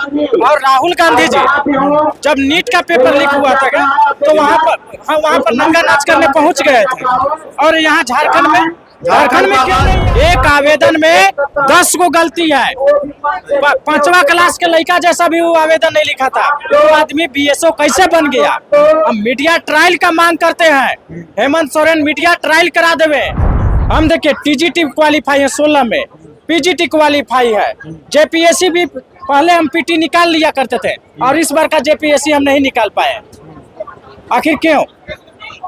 और राहुल गांधी जी जब नीट का पेपर लीक हुआ था तो वहाँ पर नंगा नाच करने पहुंच गए थे। और यहाँ झारखंड में क्यों नहीं? एक आवेदन में 10 गो गलती है। 5वां क्लास के लड़का जैसा भी वो आवेदन नहीं लिखा था। वो आदमी बीएसओ कैसे बन गया? हम मीडिया ट्रायल का मांग करते हैं। हेमंत सोरेन मीडिया ट्रायल करा देवे। हम देखिए टीजीटी क्वालिफाई है 16 में, पीजीटी क्वालिफाई है, जेपीएससी भी पहले हम पीटी निकाल लिया करते थे और इस बार का जेपीएससी हम नहीं निकाल पाए। आखिर क्यों?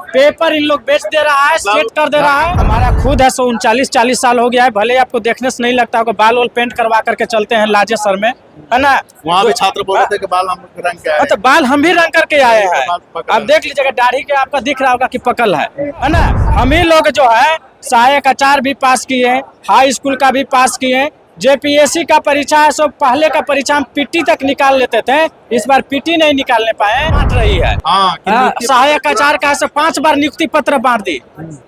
पेपर इन लोग बेच दे रहा है, सेट कर दे रहा है। हमारा खुद है 39-40 साल हो गया है। भले आपको देखने से नहीं लगता होगा, बाल पेंट करवा करके चलते हैं लाजे सर में, है ना। वहाँ भी छात्र बोल रहे थे कि बाल हम रंग के आए। तो बाल हम भी रंग करके आए हैं। आप देख लीजिएगा, दाढ़ी के आपका दिख रहा होगा कि पकल है ना। हम ही लोग जो है सहायक आचार्य भी पास किए, हाई स्कूल का भी पास किए। जेपीएससी का परीक्षा है सो पहले का परीक्षा हम पीटी तक निकाल लेते थे, इस बार पीटी नहीं निकालने पाए। बांट रही है सहायक आचार्य का से 5 बार नियुक्ति पत्र बांट दी।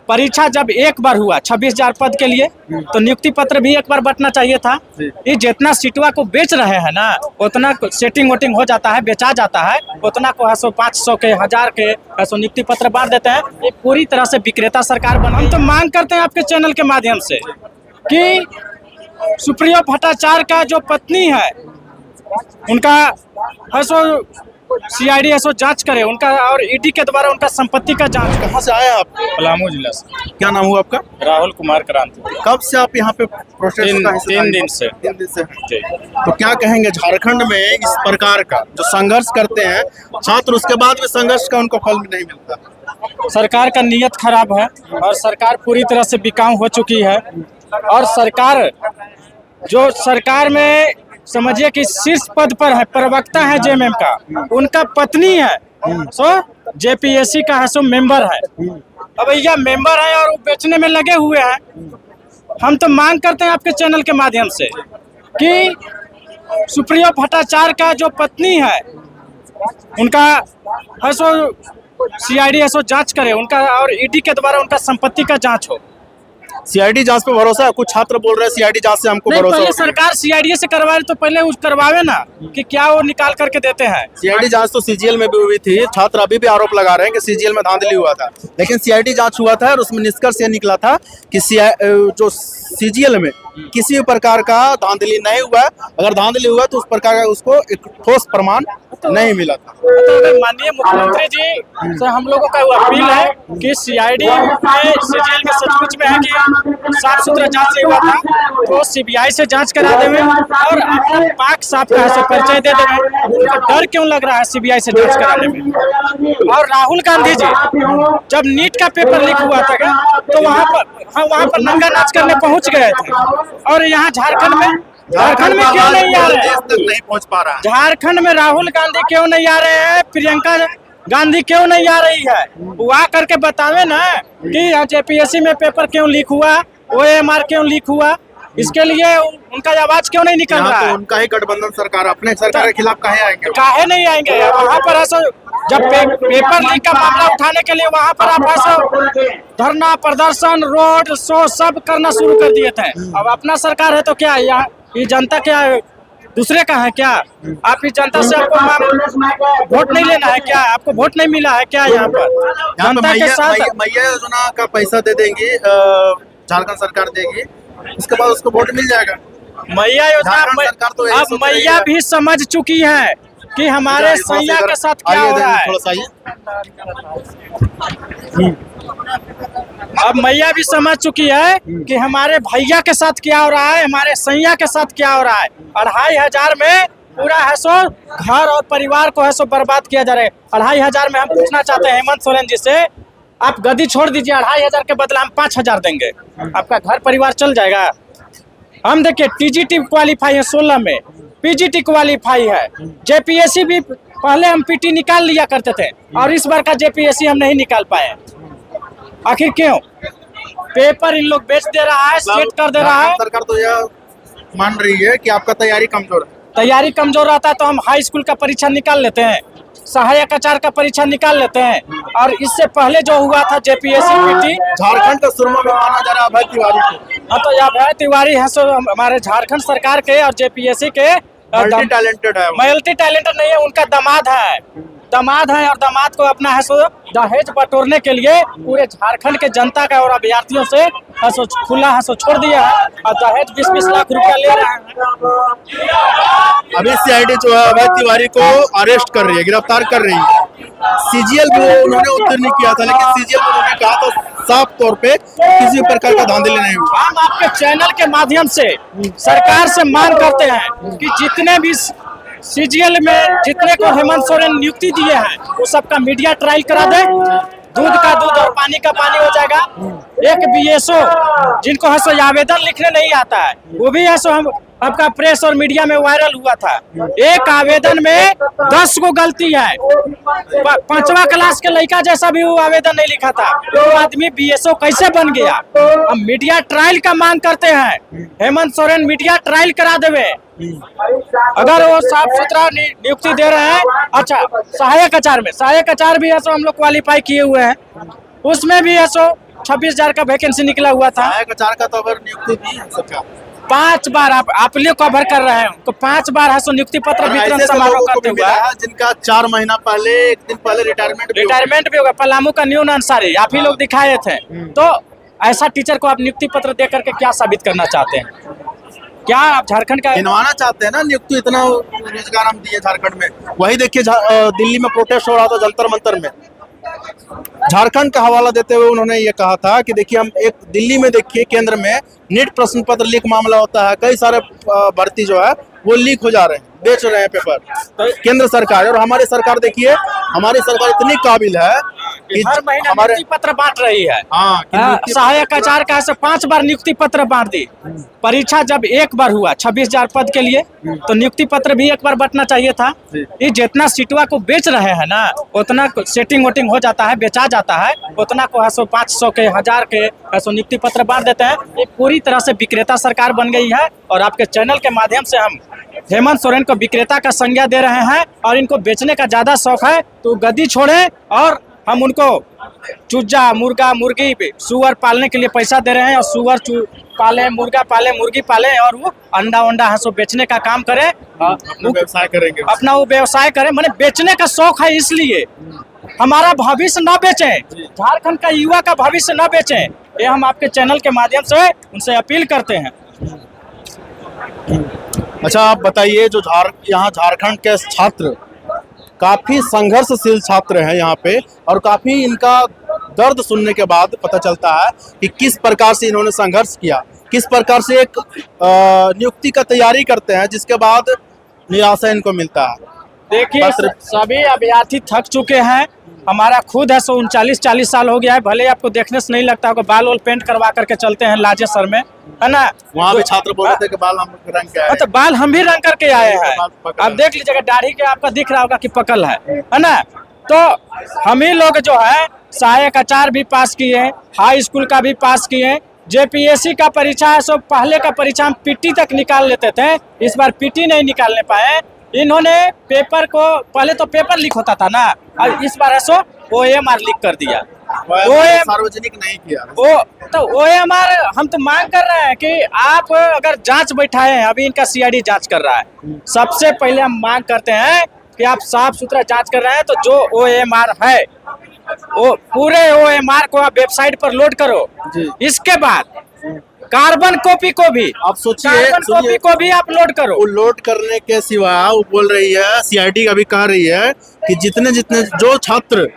परीक्षा जब एक बार हुआ 26,000 पद के लिए, तो नियुक्ति पत्र भी एक बार बंटना चाहिए था। ये जितना सीटवा को बेच रहे हैं ना, उतना सेटिंग वोटिंग हो जाता है, बेचा जाता है, उतना को 500 के 1000 के नियुक्ति पत्र बांट देते हैं। ये पूरी तरह से विक्रेता सरकार बना। हम तो मांग करते हैं आपके चैनल के माध्यम से कि सुप्रिया भट्टाचार्य का जो पत्नी है उनका ऐसो सीआईडी ऐसो जांच करे उनका, और ईडी के द्वारा उनका संपत्ति का जांच। कहाँ से आए आप? पलामू जिला से। क्या नाम हुआ आपका? राहुल कुमार क्रांति। कब से आप यहाँ पे प्रोटेस्ट? 3 दिन से। 3 दिन से। तो क्या कहेंगे झारखंड में इस प्रकार का जो संघर्ष करते हैं छात्र, उसके बाद में संघर्ष का उनको फल नहीं मिलता? सरकार का नीयत खराब है और सरकार पूरी तरह से बिकाऊ हो चुकी है। और सरकार में समझिए कि शीर्ष पद पर है, प्रवक्ता है जेएमएम का, उनका पत्नी है सो जेपीएससी का है सो मेंबर है। अब भैया मेंबर है और वो बेचने में लगे हुए हैं। हम तो मांग करते हैं आपके चैनल के माध्यम से कि सुप्रिया भट्टाचार्य का जो पत्नी है उनका है सो सीआईडी ऐसो जांच करे उनका, और ईडी के द्वारा उनका संपत्ति का जांच हो। सीआईडी जांच पे भरोसा है? कुछ छात्र बोल रहे हैं सीआईडी जांच से हमको भरोसा पहले सरकार सीआईडी से करवाए तो पहले करवावे ना कि क्या वो निकाल करके देते हैं। सीआईडी जांच तो सीजीएल में भी हुई थी। छात्र अभी भी आरोप लगा रहे हैं कि सीजीएल में धांधली हुआ था, लेकिन सीआईडी जांच हुआ था और उसमें निष्कर्ष ये निकला था कि जो सीजीएल में किसी प्रकार का धांधली नहीं हुआ। अगर धांधली हुआ तो उस प्रकार का उसको एक ठोस प्रमाण नहीं मिला था। तो माननीय मुख्यमंत्री जी से हम लोगों का अपील है कि सीआईडी में सीजीएल में सचमुच में है कि साफ सुथरा जांच नहीं हुआ था, तो सीबीआई से जांच करा देवे और अपना पाक साफ का ऐसे परिचय दे देवे। उनको डर क्यों लग रहा है सीबीआई से जांच कराने में? और राहुल गांधी जी जब नीट का पेपर लीक हुआ था तो वहाँ पर नंगा नाच करने पहुंच गए थे। और यहाँ झारखंड में क्यों नहीं आ रहे? नहीं पहुंच पा रहा है। झारखंड में राहुल गांधी क्यों नहीं आ रहे हैं? प्रियंका गांधी क्यों नहीं आ रही है? वो आ करके बतावे ना कि जेपीएससी में पेपर क्यों लीक हुआ, ओएमआर क्यों लीक हुआ, इसके लिए उनका आवाज क्यों नहीं निकल रहा है? तो उनका ही गठबंधन सरकार अपने सरकार के खिलाफ काहे नहीं आएंगे? वहाँ पर ऐसा जब पेपर लीक का मामला उठाने के लिए वहाँ पर आप ऐसा धरना प्रदर्शन रोड शो सब करना शुरू कर दिए थे। अब अपना सरकार है तो क्या ये जनता क्या दूसरे का है क्या? आप इस जनता से आपको वोट नहीं लेना है क्या? आपको वोट नहीं मिला है क्या? यहाँ पर जनता के साथ मैया योजना का पैसा दे देंगी, झारखंड सरकार देगी, उसके बाद उसको वोट मिल जाएगा। मैया योजना तो अब मैया भी समझ चुकी है कि हमारे सैया के साथ क्या हो रहा है। अब मैया भी समझ चुकी है कि हमारे भैया के साथ क्या हो रहा है, हमारे सैया के साथ क्या हो रहा है। 2,500 में पूरा है सो घर और परिवार को है सो बर्बाद किया जा रहा है। 2,500 में हम पूछना चाहते हैं हेमंत सोरेन जी से, आप गद्दी छोड़ दीजिए, 2,500 के बदला हम 5,000 देंगे, आपका घर परिवार चल जाएगा। हम देखिए टीजीटी क्वालिफाई है 16 में, पीजीटी क्वालिफाई है, जेपीएससी भी पहले हम पीटी निकाल लिया करते थे और इस बार का जेपीएससी हम नहीं निकाल पाए। आखिर क्यों? पेपर इन लोग बेच दे रहा है, सेट कर दे रहा है। सरकार तो यह मान रही है कि आपका तैयारी कमजोर है। तैयारी कमजोर रहता है तो हम हाई स्कूल का परीक्षा निकाल लेते हैं, सहायक आचार्य का परीक्षा निकाल लेते हैं, और इससे पहले जो हुआ था जेपीएससी पीटी, झारखंड का सुरमा में माना जा रहा है अभय तिवारी को। हाँ, तो अभय तिवारी है सो हमारे झारखंड सरकार के और जेपीएससी के मल्टी टैलेंटेड है वो। मल्टी टैलेंटेड नहीं है, उनका दामाद है और दामाद को अपना है सो दहेज बटोरने के लिए पूरे झारखंड के जनता का और अभ्यर्थियों से है सो खुला है सो छोड़ दिया है और दहेज 20-20 लाख रुपया ले रहे हैं। अभी सीआईडी जो है अभय तिवारी को अरेस्ट कर रही है, गिरफ्तार कर रही है। सीजीएल भी उन्होंने उत्तर नहीं किया था, लेकिन सीजीएल में उन्होंने कहा था साफ तौर पे किसी प्रकार का धांधली नहीं हुआ। हम आपके चैनल के माध्यम से सरकार से मांग करते हैं कि जितने भी सीजीएल में जितने को हेमंत सोरेन नियुक्ति दिए हैं वो सबका मीडिया ट्रायल करा दे। दूध का दूध और पानी का पानी हो जाएगा। एक बीएसओ जिनको है सो आवेदन लिखने नहीं आता है वो भी है सो हम आपका प्रेस और मीडिया में वायरल हुआ था। एक आवेदन में 10 को गलती है। 5वां क्लास के लड़का जैसा भी वो आवेदन नहीं लिखा था, तो आदमी बीएसओ कैसे बन गया। हम मीडिया ट्रायल का मांग करते हैं, हेमंत सोरेन मीडिया ट्रायल करा देवे। अगर वो साफ सुथरा नियुक्ति दे रहे हैं। अच्छा, सहायक आचार्य भी है सो हम लोग क्वालिफाई किए हुए हैं, उसमें भी है सो 26,000 का वैकेंसी निकला हुआ था। सहायक आचार्य का तो अगर नियुक्ति दी है सरकार 5 बार आप लोग कवर कर रहे हैं तो 5 बार है सो नियुक्ति पत्र वितरण समारोह करते हुए जिनका 4 महीना पहले 1 दिन पहले रिटायरमेंट भी होगा। पलामू का न्यून अंसारी आप ही लोग दिखाए थे। तो ऐसा टीचर को आप नियुक्ति पत्र दे करके क्या साबित करना चाहते हैं? क्या आप झारखंड का गिनवाना चाहते हैं ना? नियुक्ति इतना रोजगार हम दिए झारखंड में। वही देखिए दिल्ली में प्रोटेस्ट हो रहा था जंतर मंतर में, झारखंड का हवाला देते हुए उन्होंने ये कहा था कि देखिए हम एक दिल्ली में देखिए केंद्र में नीट प्रश्न पत्र लीक मामला होता है, कई सारे भर्ती जो है वो लीक हो जा रहे हैं, बेच रहे हैं पेपर केंद्र सरकार। और हमारी सरकार देखिए, हमारी सरकार इतनी काबिल है कि हर महीने हमारे नियुक्ति पत्र बांट रही है। हाँ, सहायक आचार्य का ऐसे 5 बार नियुक्ति पत्र बांट दी। परीक्षा जब एक बार हुआ 26,000 पद के लिए तो नियुक्ति पत्र भी एक बार बांटना चाहिए था। ये जितना सीटवा को बेच रहे हैं ना उतना सेटिंग वोटिंग हो जाता है, बेचा जाता है, उतना को 500 के 1000 के नियुक्ति पत्र बांट देते हैं। ये पूरी तरह से विक्रेता सरकार बन गई है और आपके चैनल के माध्यम से हम हेमंत सोरेन को विक्रेता का संज्ञा दे रहे हैं और इनको बेचने का ज्यादा शौक है तो गद्दी छोड़े और हम उनको चूजा मुर्गा मुर्गी सुअर पालने के लिए पैसा दे रहे हैं और सुअर पाले, मुर्गा पाले, मुर्गी पाले और वो अंडा वंडा है सो बेचने का काम करे, व्यवसाय करेंगे, अपना वो व्यवसाय करे। मैंने बेचने का शौक है इसलिए हमारा भविष्य न बेचें, झारखंड का युवा का भविष्य न बेचें। ये हम आपके चैनल के माध्यम से उनसे अपील करते हैं। अच्छा, आप बताइए जो यहाँ झारखंड के छात्र काफी संघर्षशील छात्र हैं यहाँ पे और काफी इनका दर्द सुनने के बाद पता चलता है कि किस प्रकार से इन्होंने संघर्ष किया, किस प्रकार से एक नियुक्ति का तैयारी करते हैं जिसके बाद निराशा इनको मिलता है। देखिए सभी अभ्यर्थी थक चुके हैं। हमारा खुद है सो 39-40 साल हो गया है, भले आपको देखने से नहीं लगता होगा, बाल वाल पेंट करवा करके चलते हैं लाजे सर में, है ना। वहाँ भी छात्र बोलते थे कि बाल हम रंग के आए, तो बाल हम भी रंग करके आए हैं। आप देख लीजिएगा दाढ़ी के आपका दिख रहा होगा कि पकल है ना। तो हम ही लोग जो है सहायक आचार्य भी पास किए हैं, हाई स्कूल का भी पास किए हैं, जेपीएससी का परीक्षा है सो पहले का परीक्षा हम पीटी तक निकाल लेते थे, इस बार पीटी नहीं निकालने पाए। इन्होंने पेपर को पहले तो पेपर लीक होता था ना, और इस बार ऐसो OMR लीक कर दिया। सार्वजनिक नहीं किया तो OMR हम तो मांग कर रहे हैं कि आप अगर जांच बैठाए हैं, अभी इनका CID जांच कर रहा है, सबसे पहले हम मांग करते हैं कि आप साफ सुथरा जांच कर रहे हैं तो जो OMR है वो पूरे OMR को आप वेबसाइट पर लोड करो। इसके बाद कार्बन कॉपी को भी आप सोचिए, कार्बन कॉपी को भी आप लोड करो। वो लोड करने के सिवा वो बोल रही है, CID का भी कह रही है कि जितने जो छात्र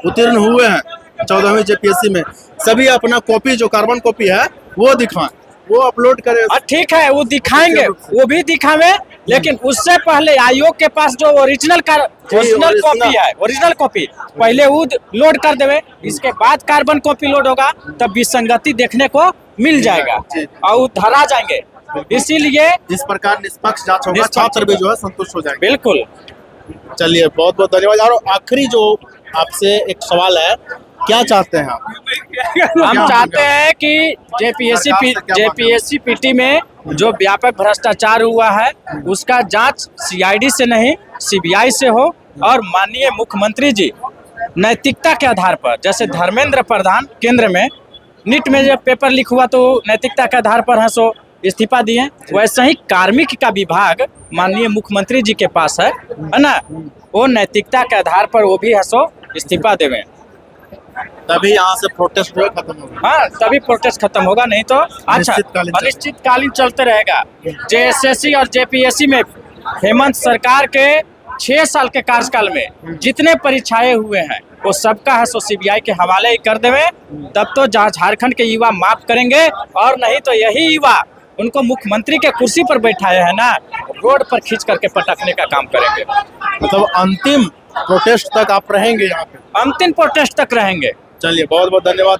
उत्तीर्ण हुए हैं 14वीं जेपीएससी में सभी अपना कॉपी जो कार्बन कॉपी है वो दिखाएं, वो अपलोड करें। ठीक है, वो दिखाएंगे, वो भी दिखावे, लेकिन उससे पहले आयोग के पास जो ओरिजिनल कॉपी है, ओरिजिनल कॉपी पहले वो लोड कर देवे, इसके बाद कार्बन कॉपी लोड होगा, तब विसंगति देखने को मिल जाएगा और धरा जाएंगे। इसीलिए इस प्रकार निष्पक्ष जांच होगा, छात्र भी जो है संतुष्ट हो जाएंगे। बिल्कुल। चलिए, बहुत बहुत धन्यवाद। और आखिरी जो आपसे एक सवाल है, क्या चाहते हैं आप? हम चाहते हैं कि जेपीएससी पीटी में जो व्यापक भ्रष्टाचार हुआ है उसका जांच CID से नहीं CBI से हो और माननीय मुख्यमंत्री जी नैतिकता के आधार पर, जैसे धर्मेंद्र प्रधान केंद्र में नीट में जब पेपर लीक हुआ तो नैतिकता के आधार पर है सो इस्तीफा दिए, वैसे ही कार्मिक का विभाग माननीय मुख्यमंत्री जी के पास है ना, वो नैतिकता के आधार पर वो भी है सो इस्तीफा देवे, तभी यहाँ से प्रोटेस्ट जो है खत्म होगा। हाँ तभी प्रोटेस्ट खत्म होगा, नहीं तो अच्छा अनिश्चितकालीन चलते रहेगा। जेएसएससी और जेपीएससी में हेमंत सरकार के 6 साल के कार्यकाल में जितने परीक्षाएं हुए हैं वो सबका है सो सीबीआई के हवाले ही कर देवे, तब तो झारखंड के युवा माफ करेंगे, और नहीं तो यही युवा उनको मुख्यमंत्री के कुर्सी पर बैठाए हैं ना, रोड पर खींच करके पटकने का काम करेंगे। मतलब अंतिम प्रोटेस्ट तक आप रहेंगे यहाँ पे? अंतिम प्रोटेस्ट तक रहेंगे। चलिए, बहुत बहुत धन्यवाद।